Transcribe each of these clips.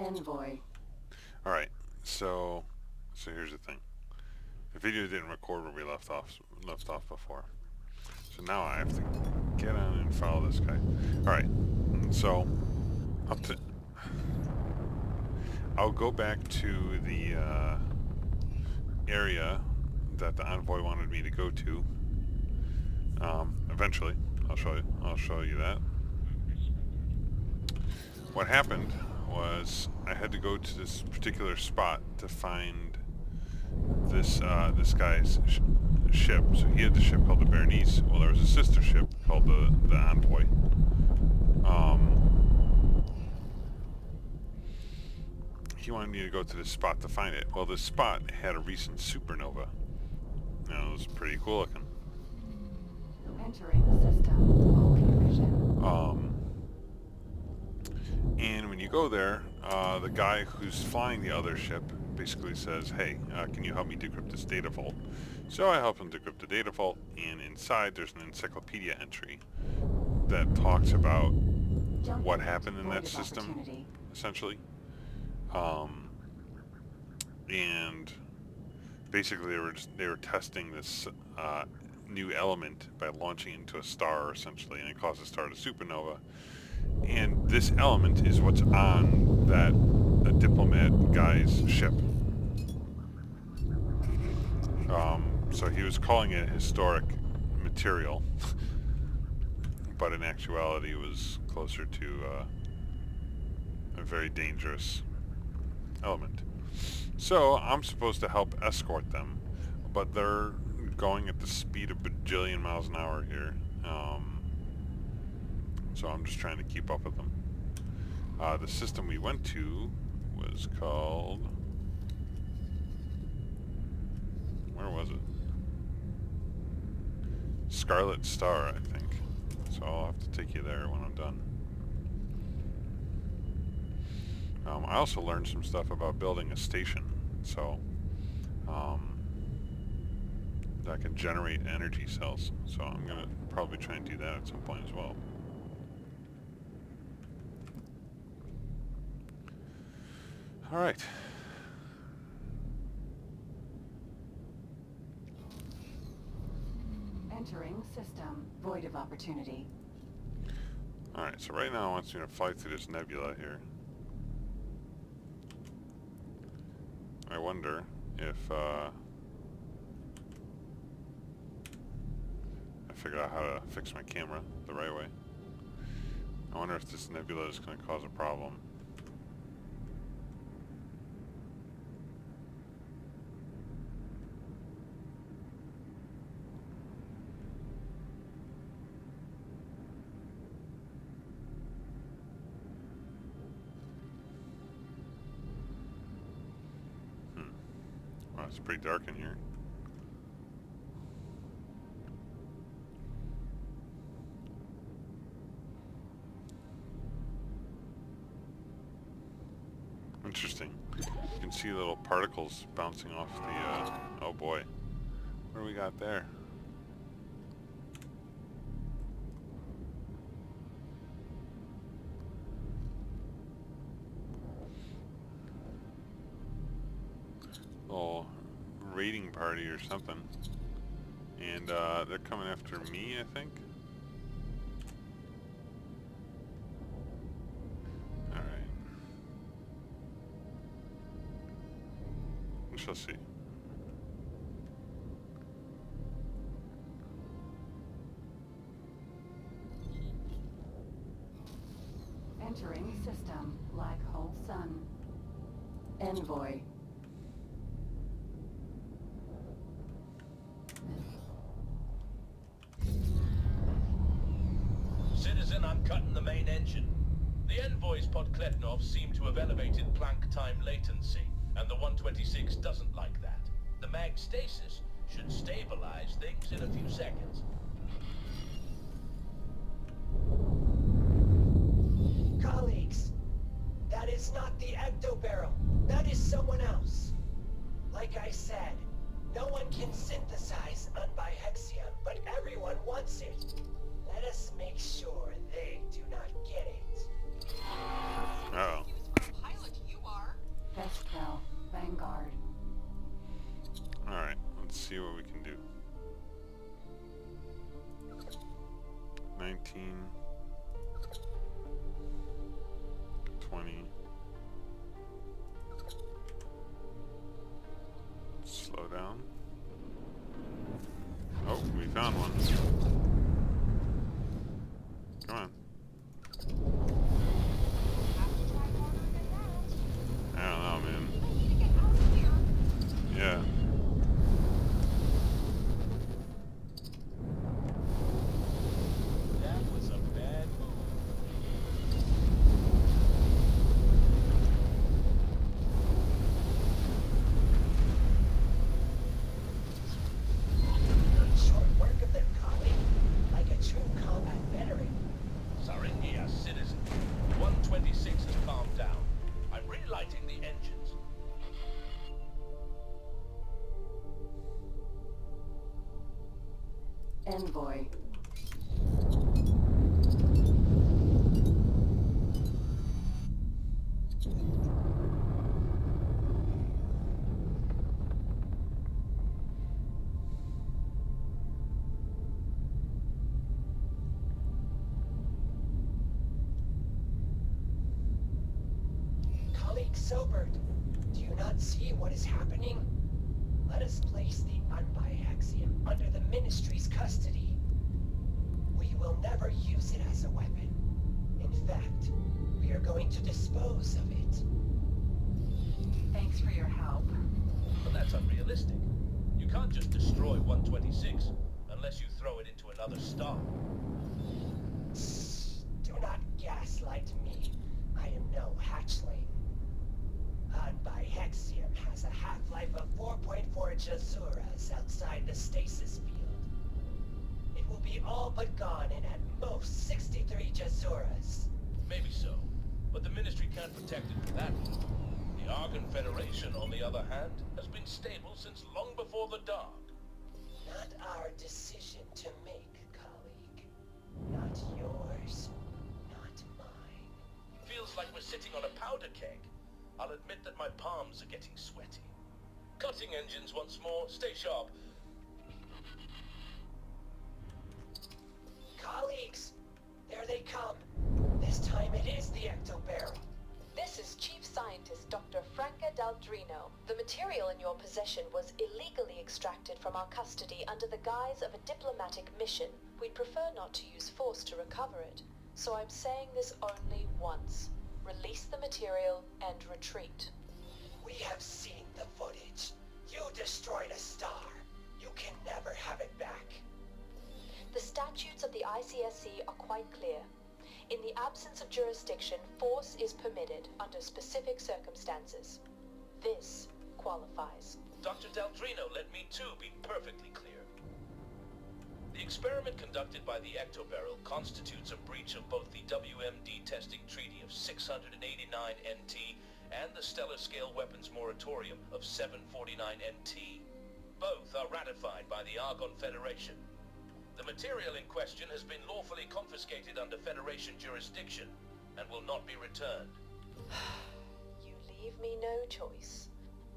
Envoy. Alright, so here's the thing. The video didn't record where we left off before. So now I have to get on and follow this guy. Alright, so up to I'll go back to the area that the envoy wanted me to go to. Eventually, I'll show you that. What happened was I had to go to this particular spot to find this guy's ship. So he had the ship called the Berenice. Well, there was a sister ship called the Envoy. He wanted me to go to this spot to find it. Well, this spot had a recent supernova. It was pretty cool looking. Entering the system. Okay, vision. And when you go there, the guy who's flying the other ship basically says, hey, can you help me decrypt this data vault? So I help him decrypt the data vault, and inside there's an encyclopedia entry that talks about what happened in that system, essentially. And basically they were testing this new element by launching it into a star, essentially, and it caused the star to supernova. And this element is what's on that diplomat guy's ship. So he was calling it historic material, but in actuality it was closer to a very dangerous element. So I'm supposed to help escort them, but they're going at the speed of bajillion miles an hour here. So I'm just trying to keep up with them. The system we went to was called... Where was it? Scarlet Star, I think. So I'll have to take you there when I'm done. I also learned some stuff about building a station. So that can generate energy cells. So I'm going to probably try and do that at some point as well. Alright. Entering system. Void of opportunity. Alright, so right now it wants me to fly through this nebula here. I wonder if I figured out how to fix my camera the right way. I wonder if this nebula is going to cause a problem. Wow, it's pretty dark in here. Interesting. You can see little particles bouncing off the, oh boy. What do we got there? Little raiding party or something. And, they're coming after me, I think. We shall see. Entering system. Black hole sun. Envoy. Citizen, I'm cutting the main engine. The Envoy's Podkletnov seem to have elevated Planck time latency, and the 126 doesn't like that. The mag stasis should stabilize things in a few seconds. Colleagues, that is not the ectobarrel. That is someone else. Like I said, no one can synthesize unbihexium, but everyone wants it. Let us make sure they do not get it. Uh-oh. Pilot you down. Oh, we found one. Come on. I don't know, man. Yeah. That was a bad move. Short work of them, colleague. Like a true combat veteran. Sorry, yes, citizen. 126 has calmed down. I'm relighting the engines. Envoy. Colleague Sobert, do you not see what is happening? Let us place the Unbiaxium under the Ministry's custody. We will never use it as a weapon. In fact, we are going to dispose of it. Thanks for your help. But that's unrealistic. You can't just destroy 126 unless you throw it into another star. Do not gaslight me. I am no hatchling. Unbiaxium has a half-life of 4.4 Jazuras outside the stasis field. It will be all but gone in at most 63 Jazuras. Maybe so, but the Ministry can't protect it for that long. The Argon Federation, on the other hand, has been stable since long before the Dark. Not our decision to make, colleague. Not yours, not mine. Feels like we're sitting on a powder keg. I'll admit that my palms are getting sweaty. Cutting engines once more. Stay sharp. Colleagues, there they come. This time it is the ectobarrel. This is Chief Scientist Dr. Franca Daldrino. The material in your possession was illegally extracted from our custody under the guise of a diplomatic mission. We'd prefer not to use force to recover it, so I'm saying this only once. Release the material and retreat. We have seen the footage. You destroyed a star. You can never have it back. The statutes of the ICSC are quite clear. In the absence of jurisdiction, force is permitted under specific circumstances. This qualifies. Dr. Daldrino, let me too be perfectly clear. The experiment conducted by the ectobarrel constitutes a breach of both the WMD testing treaty of 689 NT and the Stellar Scale Weapons Moratorium of 749 NT. Both are ratified by the Argon Federation. The material in question has been lawfully confiscated under Federation jurisdiction and will not be returned. You leave me no choice.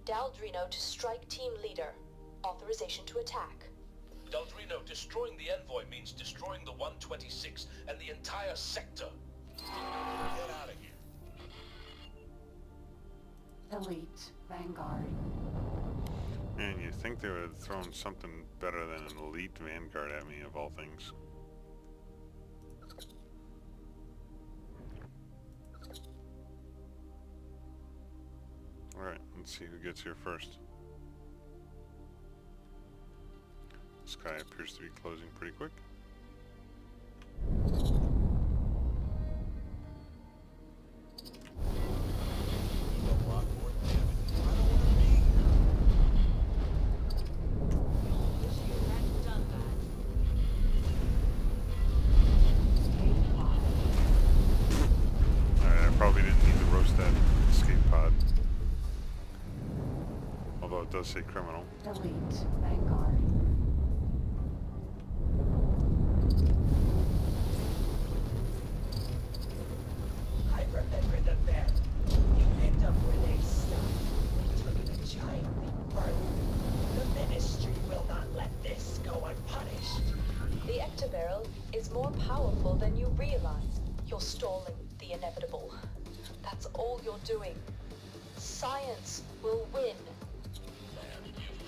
Daldrino to strike team leader. Authorization to attack. Daldrino, destroying the Envoy means destroying the 126 and the entire sector. Get out of here. Elite. Vanguard. Man, you'd think they would have thrown something better than an elite Vanguard at me, of all things. Alright, let's see who gets here first. This guy appears to be closing pretty quick. Alright, I probably didn't need to roast that escape pod. Although it does say criminal. Elite. Vanguard. I remember the bed. You picked up Renee's stuff. We took it a giant leap further. The Ministry will not let this go unpunished. The ectobarrel is more powerful than you realize. You're stalling the inevitable. That's all you're doing. Science will win. Man, you've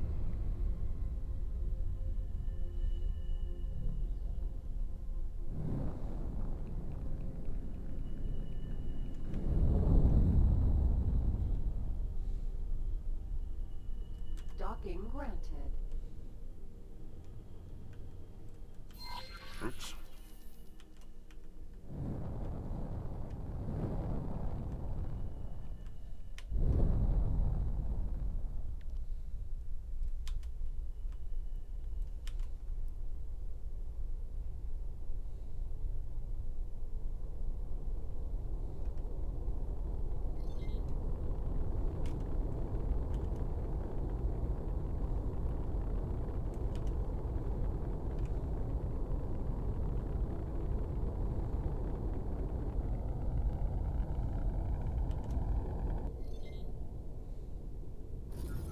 Docking granted. Oops.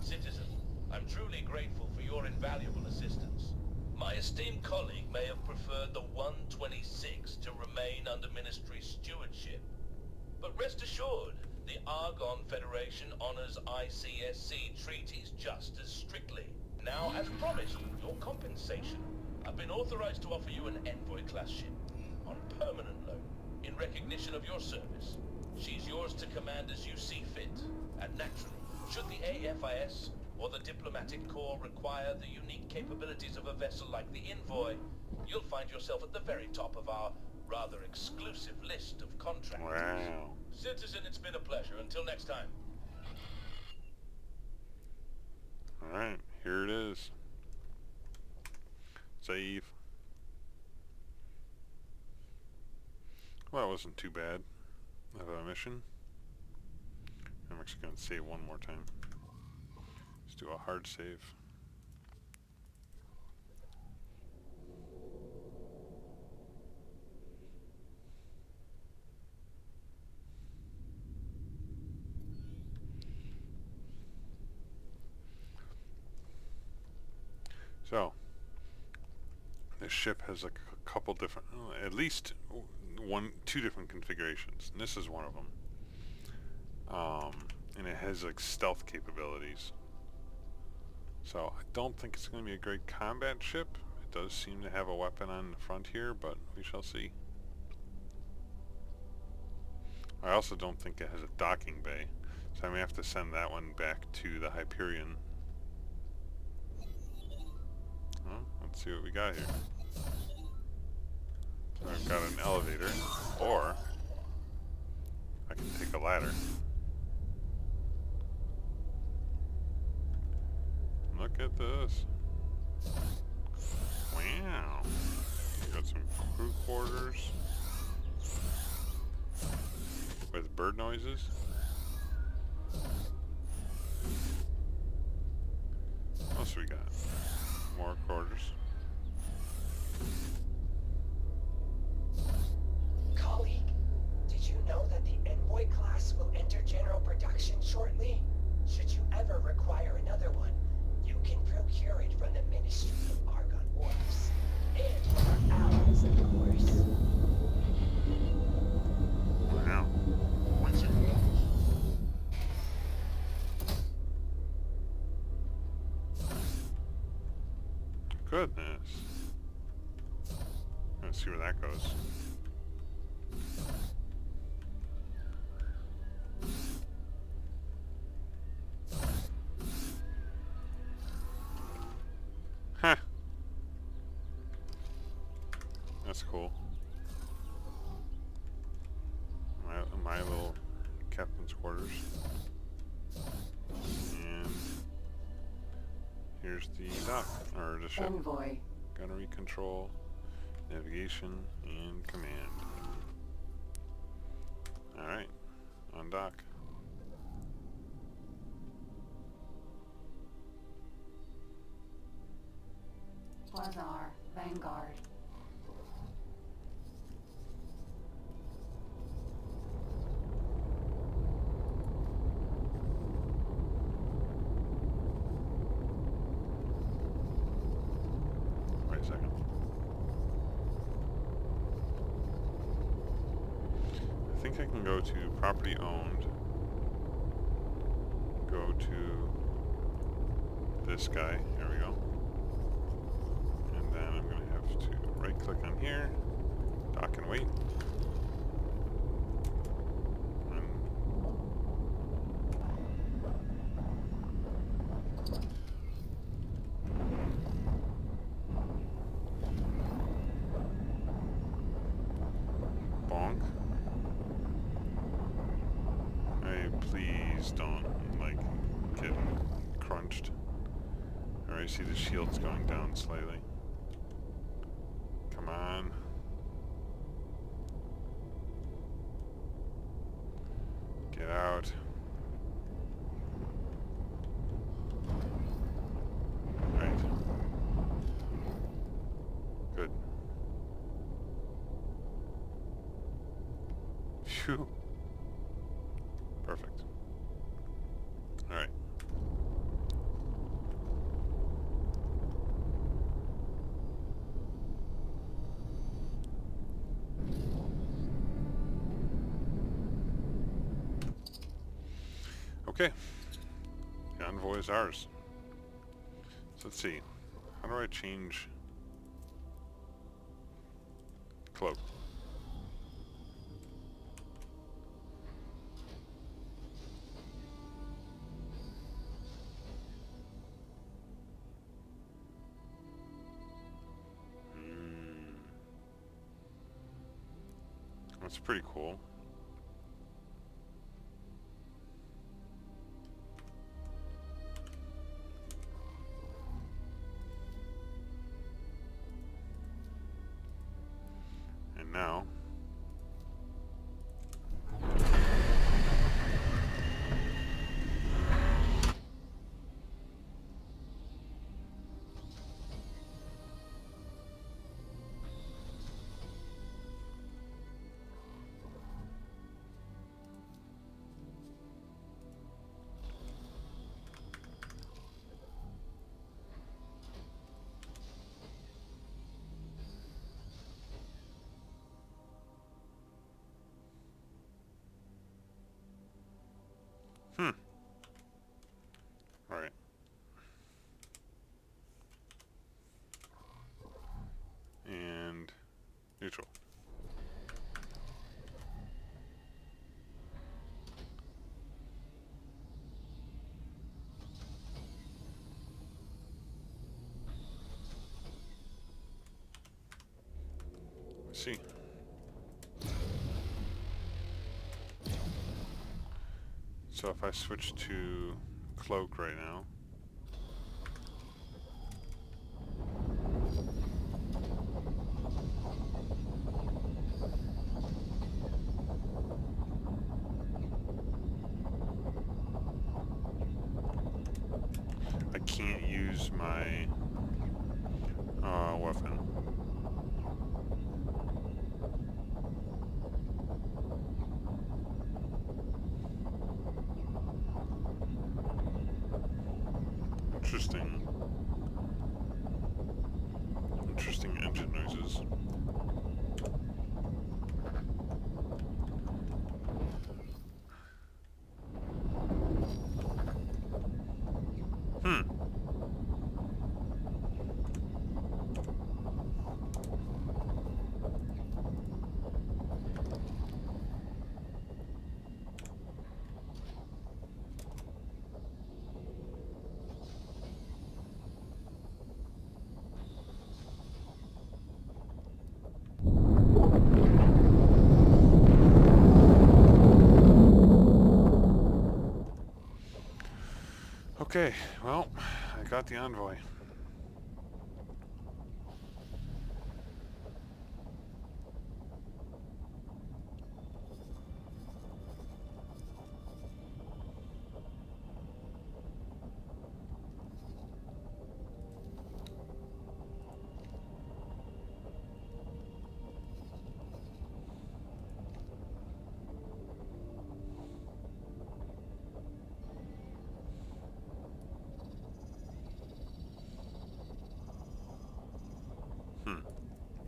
Citizen, I'm truly grateful for your invaluable assistance. My esteemed colleague may have preferred the 126 to remain under Ministry stewardship. But rest assured, the Argon Federation honors ICSC treaties just as strictly. Now, as promised, your compensation. I've been authorized to offer you an Envoy-class ship on permanent loan in recognition of your service. She's yours to command as you see fit. And naturally, should the AFIS or the Diplomatic Corps require the unique capabilities of a vessel like the Envoy, you'll find yourself at the very top of our rather exclusive list of contractors. Wow. Citizen, it's been a pleasure. Until next time. Alright, here it is. Save. Well, that wasn't too bad of a mission. I'm actually going to save one more time. Let's do a hard save. This ship has like a couple different, at least two different configurations, and this is one of them. And it has like stealth capabilities. So I don't think it's going to be a great combat ship. It does seem to have a weapon on the front here, but we shall see. I also don't think it has a docking bay, so I may have to send that one back to the Hyperion. Well, let's see what we got here. So I've got an elevator, or I can take a ladder. Look at this. Wow. Got some crew quarters with bird noises. What else we got? More quarters. Colleague, did you know that the Envoy class will enter general production shortly? Should you ever require another one, you can procure it from the Ministry of Argon Wars. And from our allies, of course. Wow. Goodness. Let's see where that goes. Huh. That's cool. My little captain's quarters. And here's the dock, or the ship. Envoy. Gunnery control, navigation, and command. Alright, on dock. Quasar. Vanguard. Wait a second. I think I can go to property owned. Go to this guy. There we go. And then I'm going to have to right click on here. Dock and wait. these don't, like, get crunched. Alright, see the shield's going down slightly. Come on. Get out. Right. Good. Phew. Perfect. Alright. Okay. The Envoy is ours. So let's see. How do I change cloak? That's pretty cool. And now, alright. And neutral. Let's see. So if I switch to cloak right now, I can't use my weapon. Interesting. Interesting engine noises. Okay, well, I got the Envoy.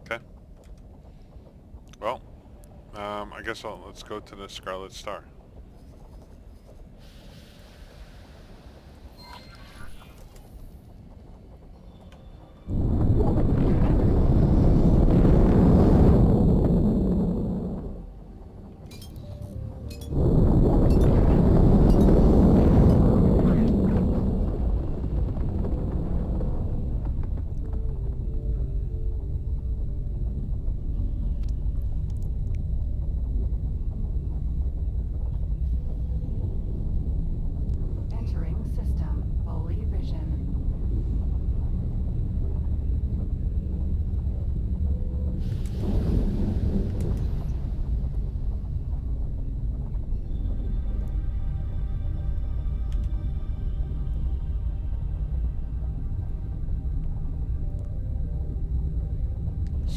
Okay. Well, I guess let's go to the Scarlet Star.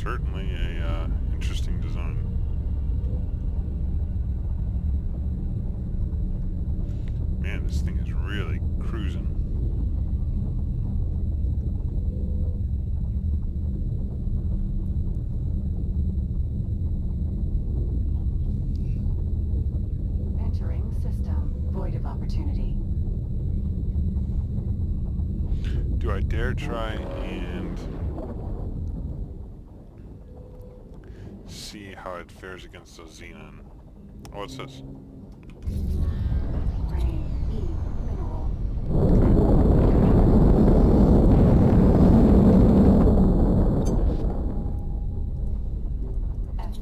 Certainly a interesting design. Man, this thing is really cruising. Entering system. Void of opportunity. Do I dare try and see how it fares against those xenon? Oh, what's this? Grain. E. Mineral. F.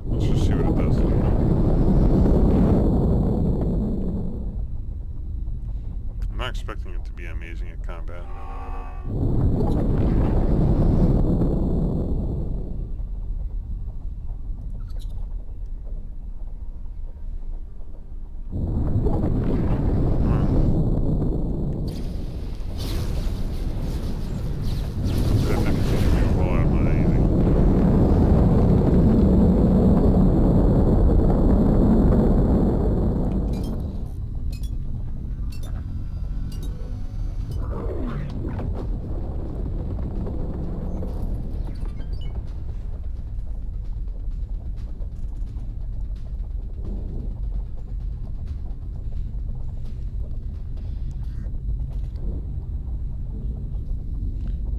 Let's just see what it does. I'm not expecting it to be amazing at combat. That didn't seem to be a whole lot of anything.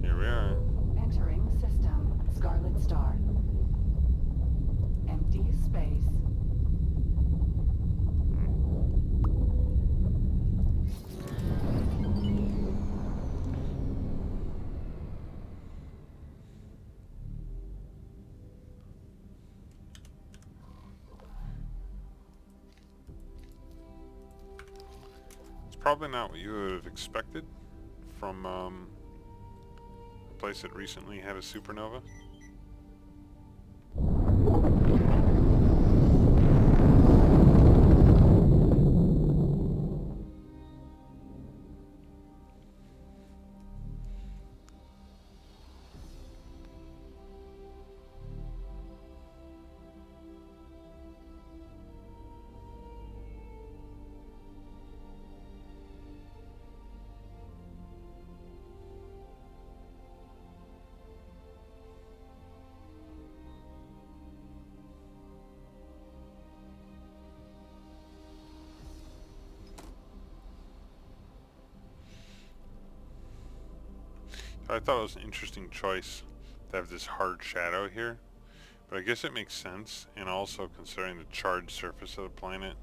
Here we are. Entering system. Scarlet Star. Empty space. It's probably not what you would have expected from a place that recently had a supernova. I thought it was an interesting choice to have this hard shadow here, but I guess it makes sense, and also considering the charged surface of the planet,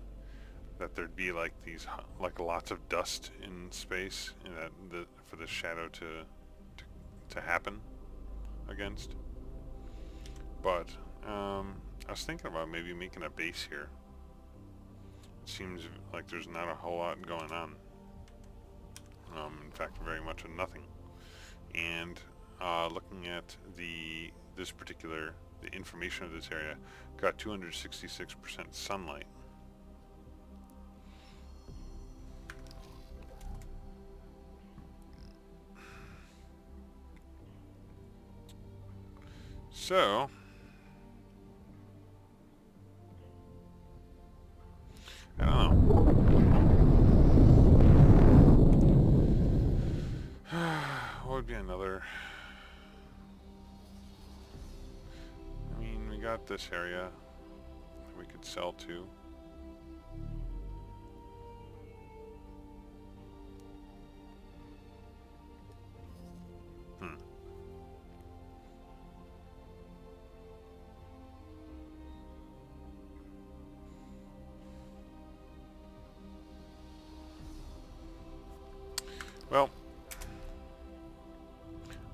that there'd be like these like lots of dust in space, and that for the shadow to happen against. But I was thinking about maybe making a base here. It seems like there's not a whole lot going on. In fact, very much of nothing. And looking at the information of this area, got 266% sunlight. So I don't know. What would be another? I mean, we got this area that we could sell to. Well,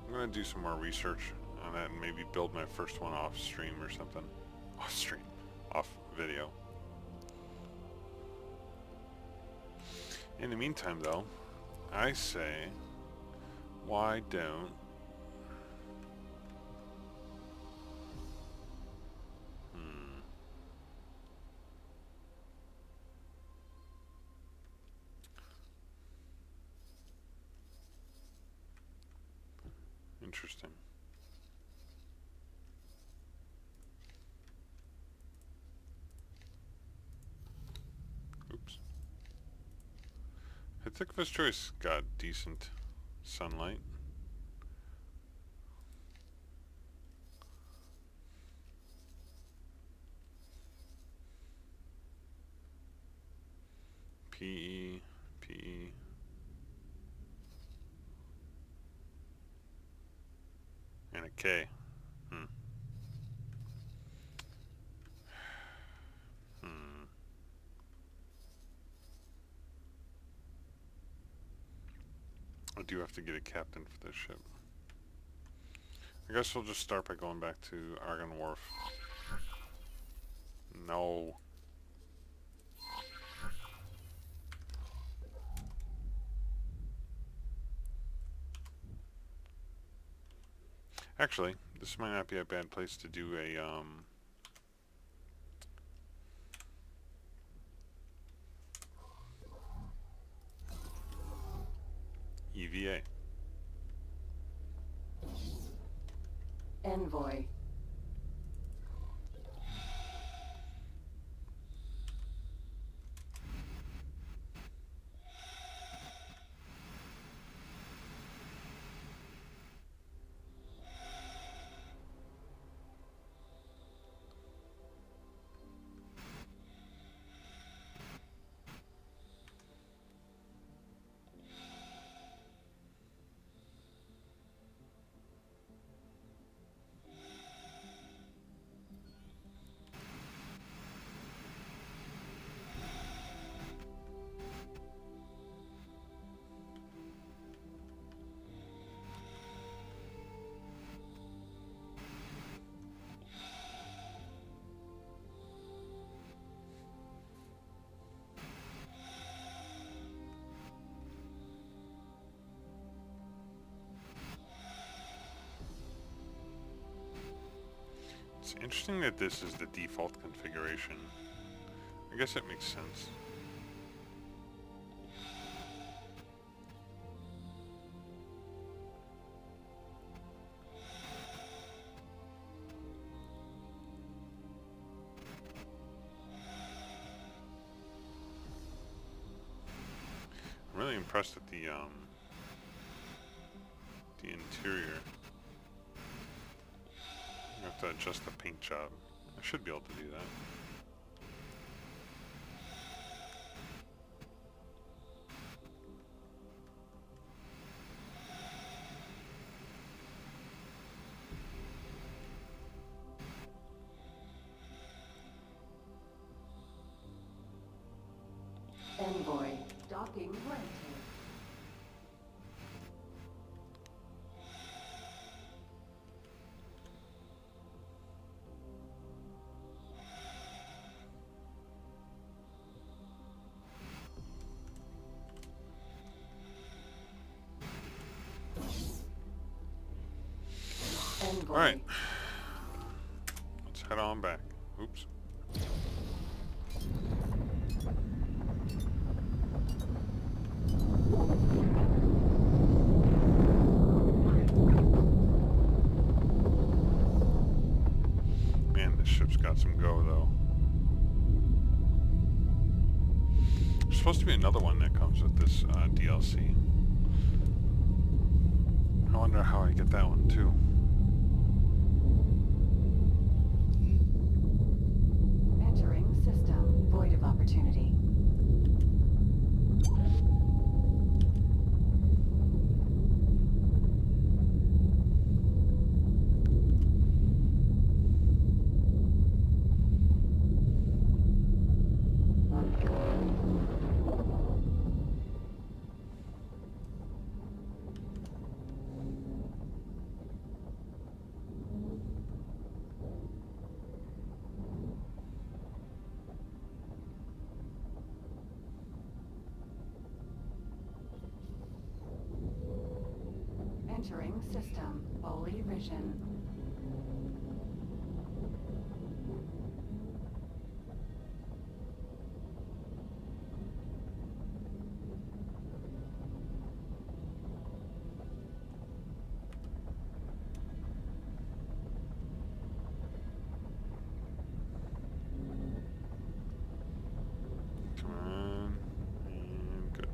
I'm gonna do some more research on that and maybe build my first one off stream or something. Off stream. Off video. In the meantime though, I say, why don't interesting. think of his choice. Got decent sunlight. PE, PE. And a K. Hmm. I do have to get a captain for this ship. I guess we'll just start by going back to Argon Wharf. No. Actually, this might not be a bad place to do a, EVA. Envoy. It's interesting that this is the default configuration. I guess it makes sense. I'm really impressed at the interior. I have to adjust the paint job. I should be able to do that. Envoy. Docking granted. Envoy. Alright. Let's head on back. Oops. Man, this ship's got some go, though. There's supposed to be another one that comes with this DLC. I wonder how I get that one, too. Entering system. Void of opportunity. Entering system. Holy vision. Come on. And good.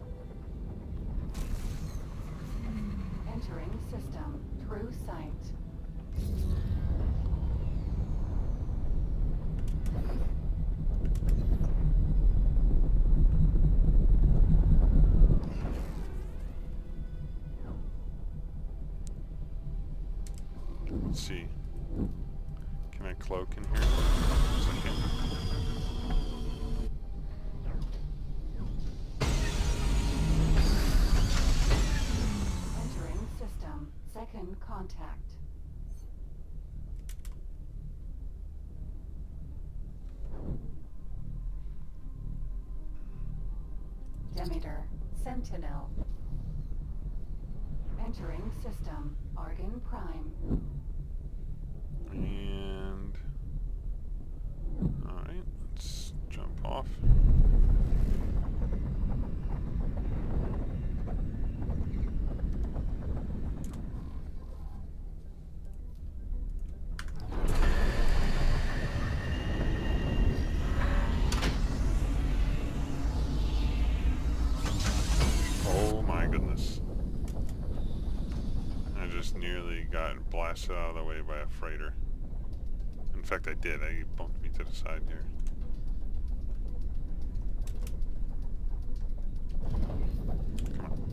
see. Can I cloak in here? Yes, I can. Entering system. Second contact. Demeter. Sentinel. Entering system. Argon Prime. And alright, let's jump off. Oh my goodness. I just nearly got blasted out of the way by a freighter. In fact, I did. He bumped me to the side here. Come on.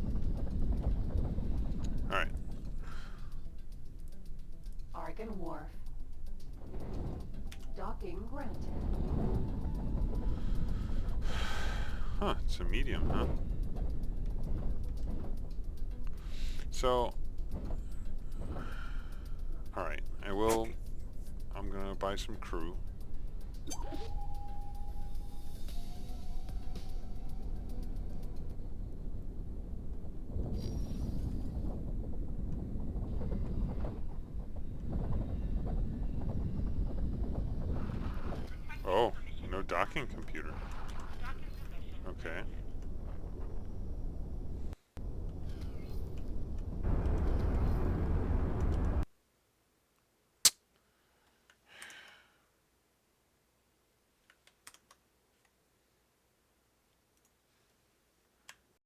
Alright. Argon Wharf. Docking granted. Huh, it's a medium, huh? So, alright, I'm gonna buy some crew. Oh, no docking computer. Okay.